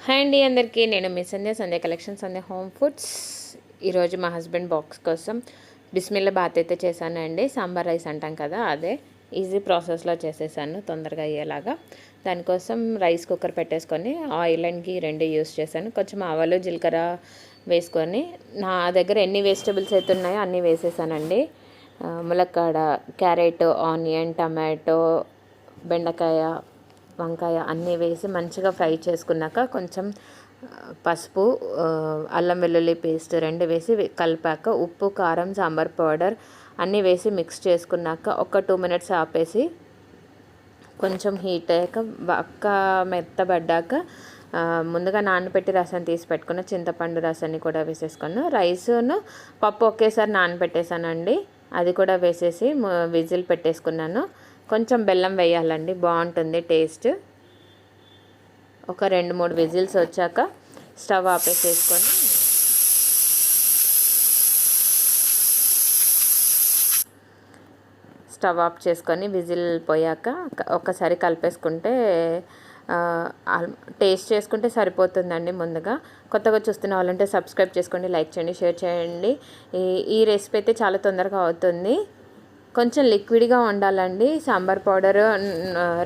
Hi అండి అందరికీ, నేను మీ సంధ్య కలెక్షన్ సంధ్య హోమ్ ఫుడ్స్. ఈరోజు మా హస్బెండ్ బాక్స్ కోసం బిస్మిల్లా బాత్ అయితే చేశానండి. సాంబార్ రైస్ అంటాం కదా, అదే ఈజీ ప్రాసెస్లో చేసేసాను తొందరగా అయ్యేలాగా. దానికోసం రైస్ కుక్కర్ పెట్టేసుకొని ఆయిల్ అండ్ గీ రెండు యూస్ చేశాను. కొంచెం ఆవాలు జీలకర్ర వేసుకొని నా దగ్గర ఎన్ని వెజిటబుల్స్ అయితే ఉన్నాయో అన్నీ వేసేసానండి. ములక్కాడ, క్యారెట్, ఆనియన్, టమాటో, బెండకాయ, వంకాయ అన్నీ వేసి మంచిగా ఫ్రై చేసుకున్నాక కొంచెం పసుపు, అల్లం వెల్లుల్లి పేస్ట్ రెండు వేసి కలిపాక ఉప్పు, కారం, సాంబార్ పౌడర్ అన్నీ వేసి మిక్స్ చేసుకున్నాక ఒక 2 మినిట్స్ ఆపేసి కొంచెం హీట్ అయ్యాక బాగా మెత్తబడ్డాక ముందుగా నానబెట్టి రసం తీసి పెట్టుకున్న చింతపండు రసాన్ని కూడా వేసేసుకున్నాను. రైస్ను పప్పు ఒకేసారి నానబెట్టేసానండి, అది కూడా వేసేసి విజిల్ పెట్టేసుకున్నాను. కొంచెం బెల్లం వేయాలండి, బాగుంటుంది టేస్ట్. ఒక 2-3 విజిల్స్ వచ్చాక స్టవ్ ఆపేసేసుకొని స్టవ్ ఆఫ్ చేసుకొని విజిల్ పోయాక ఒకసారి కలిపేసుకుంటే టేస్ట్ చేసుకుంటే సరిపోతుందండి. ముందుగా కొత్తగా చూస్తున్న వాళ్ళంటే సబ్స్క్రైబ్ చేసుకోండి, లైక్ చేయండి, షేర్ చేయండి. ఈ రెసిపీ అయితే చాలా తొందరగా అవుతుంది. కొంచెం లిక్విడ్గా ఉండాలండి. సాంబార్ పౌడర్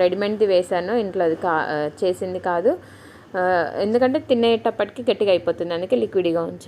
రెడీమేడ్ది వేసాను, ఇంట్లో అది చేసింది కాదు. ఎందుకంటే తినేటప్పటికి గట్టిగా అయిపోతుంది, అందుకే లిక్విడ్గా ఉంచాను.